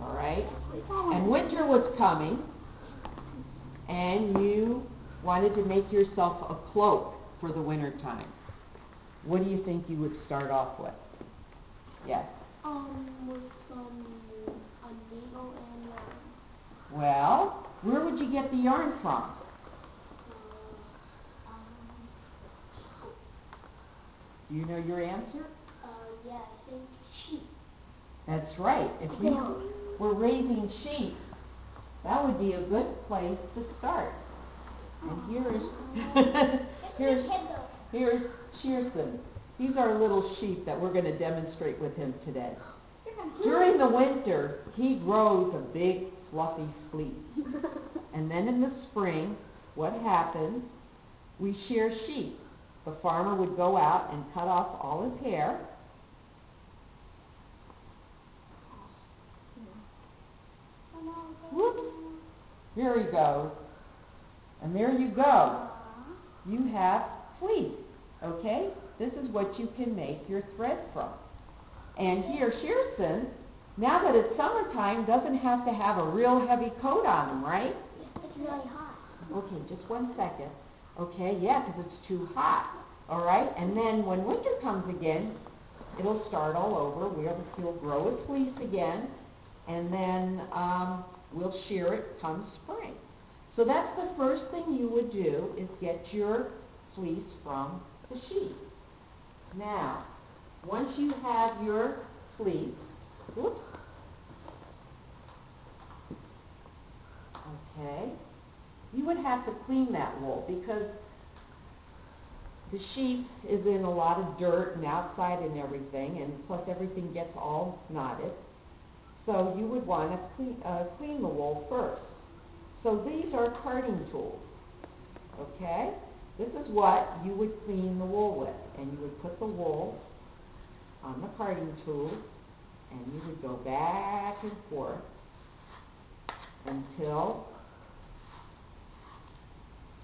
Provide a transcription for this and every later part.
all right? And winter was coming, and you wanted to make yourself a cloak for the winter time. What do you think you would start off with? Yes? With some needle and yarn. Well, where would you get the yarn from? Do you know your answer? Yeah, I think sheep. That's right. If you were raising sheep, that would be a good place to start. And here's Shearson. These are little sheep that we're going to demonstrate with him today. During the winter, he grows a big fluffy fleece. And then in the spring, what happens? We shear sheep. The farmer would go out and cut off all his hair. Whoops. Here he goes. And there you go. You have fleece. Okay? This is what you can make your thread from. And here, Shearson, now that it's summertime, doesn't have to have a real heavy coat on him, right? It's really hot. Okay, just 1 second. Okay, yeah, because it's too hot. All right? And then when winter comes again, it'll start all over. He'll grow his fleece again, and then we'll shear it come spring. So that's the first thing you would do, is get your fleece from the sheep. Now, once you have your fleece, whoops, okay, you would have to clean that wool because the sheep is in a lot of dirt and outside and everything, and plus everything gets all knotted. So you would want to clean the wool first. So these are carding tools, okay? This is what you would clean the wool with, and you would put the wool on the carding tool, and you would go back and forth until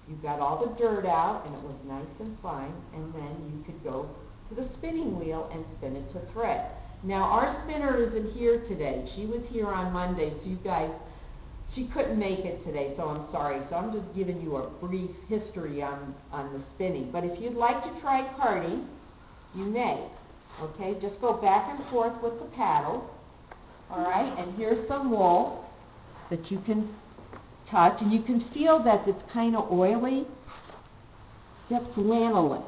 you got all the dirt out and it was nice and fine, and then you could go to the spinning wheel and spin it to thread. Now our spinner isn't here today. She was here on Monday, so you guys, she couldn't make it today, so I'm sorry. So I'm just giving you a brief history on the spinning. But if you'd like to try carding, you may. Okay, just go back and forth with the paddles. All right, and here's some wool that you can touch, and you can feel that it's kind of oily. That's lanolin.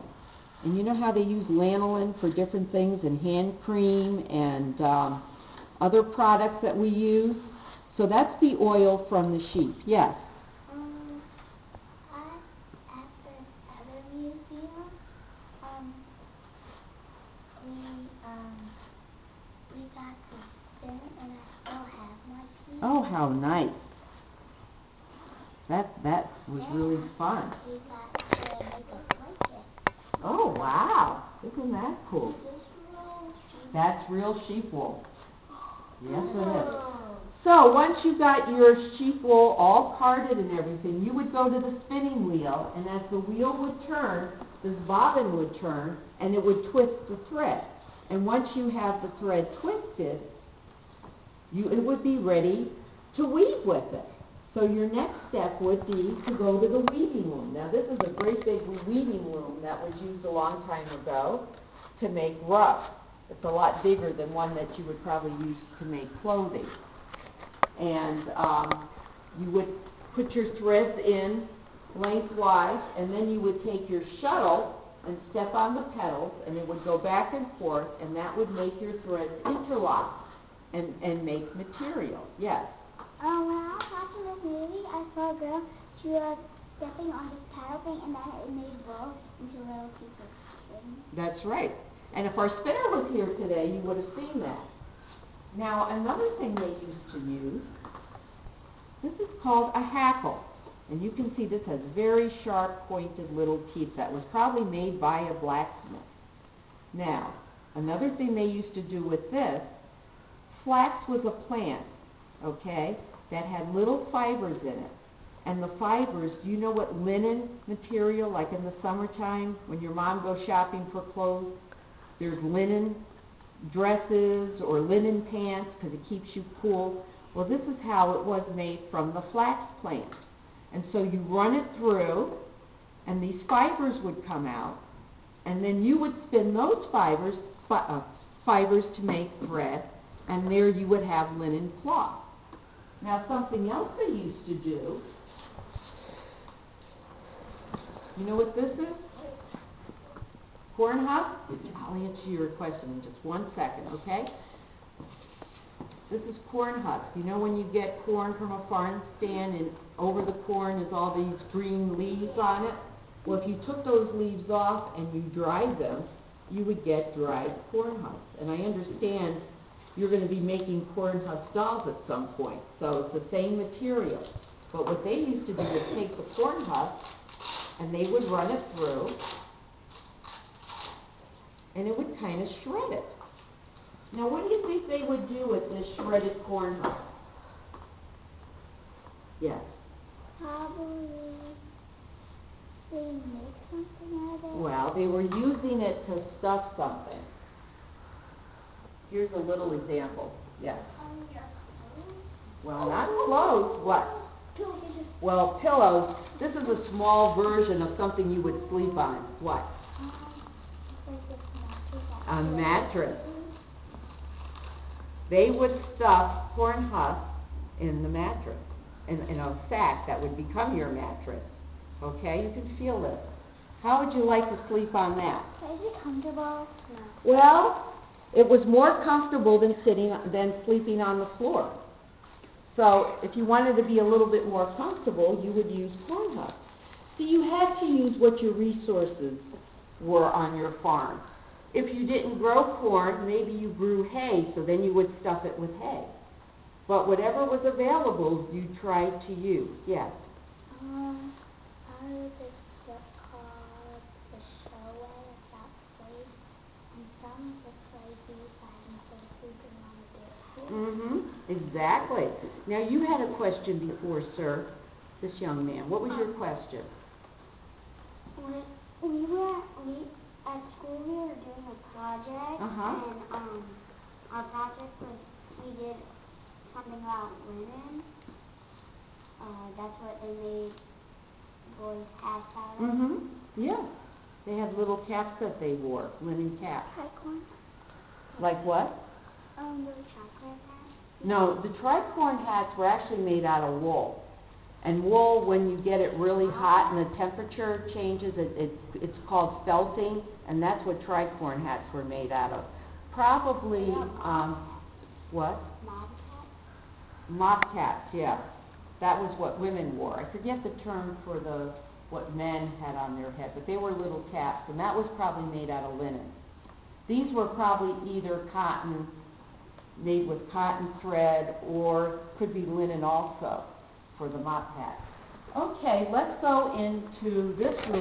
And you know how they use lanolin for different things in hand cream and other products that we use? So that's the oil from the sheep. Yes? At the other museum, we got to spin, and I still have my piece. Oh, how nice. That was really fun. We got to make a blanket. Oh, wow. Isn't that cool? Is this real sheep? That's real sheep wool. Yes, it is. So once you got your sheep wool all carded and everything, you would go to the spinning wheel, and as the wheel would turn, this bobbin would turn, and it would twist the thread. And once you have the thread twisted, it would be ready to weave with it. So your next step would be to go to the weaving loom. Now this is a great big weaving loom that was used a long time ago to make ruffs. It's a lot bigger than one that you would probably use to make clothing. And you would put your threads in lengthwise, and then you would take your shuttle and step on the pedals, and it would go back and forth, and that would make your threads interlock and make material. Yes? When I was watching this movie, I saw a girl, she was stepping on this paddle thing, and then it made balls into little pieces of string. That's right. And if our spinner was here today, you would have seen that. Now, another thing they used to use, this is called a hackle. And you can see this has very sharp, pointed little teeth that was probably made by a blacksmith. Now, another thing they used to do with this, flax was a plant, okay, that had little fibers in it. And the fibers, do you know what linen material, like in the summertime, when your mom goes shopping for clothes, there's linen dresses or linen pants because it keeps you cool. Well, this is how it was made from the flax plant. And so you run it through, and these fibers would come out, and then you would spin those fibers to make thread, and there you would have linen cloth. Now, something else they used to do, you know what this is? Corn husk? I'll answer your question in just 1 second, okay? This is corn husk. You know when you get corn from a farm stand and over the corn is all these green leaves on it? Well, if you took those leaves off and you dried them, you would get dried corn husks. And I understand you're going to be making corn husk dolls at some point, so it's the same material. But what they used to do is take the corn husk and they would run it through, and it would kind of shred it. Now, what do you think they would do with this shredded corn husk? Yes. Probably they make something out of it. Well, they were using it to stuff something. Here's a little example. Yes. Your clothes? Well, not clothes. What? Pillows. Well, pillows. This is a small version of something you would sleep on. What? A mattress. They would stuff corn husks in the mattress, in a sack that would become your mattress. Okay, you can feel this. How would you like to sleep on that? Is it comfortable? No. Well, it was more comfortable than sleeping on the floor. So if you wanted to be a little bit more comfortable, you would use corn husks. So you had to use what your resources were on your farm. If you didn't grow corn, maybe you grew hay, so then you would stuff it with hay. But whatever was available, you tried to use. Yes? I was just called the showway at that place, and some of the places I instead of sleeping on the dirt. Exactly. Now, you had a question before, sir, this young man. What was your question? At school we were doing a project, and our project was we did something about linen. That's what they made boys' hats out of. Yeah. They had little caps that they wore, linen caps. Tricorn. Like what? The tricorn hats. No, the tricorn hats were actually made out of wool. And wool, when you get it really hot and the temperature changes, it's called felting, and that's what tricorn hats were made out of. Probably, what? Mob hats. Mob caps, yeah. That was what women wore. I forget the term for what men had on their head, but they were little caps, and that was probably made out of linen. These were probably either cotton, made with cotton thread, or could be linen also for the mop hat. Okay, let's go into this room.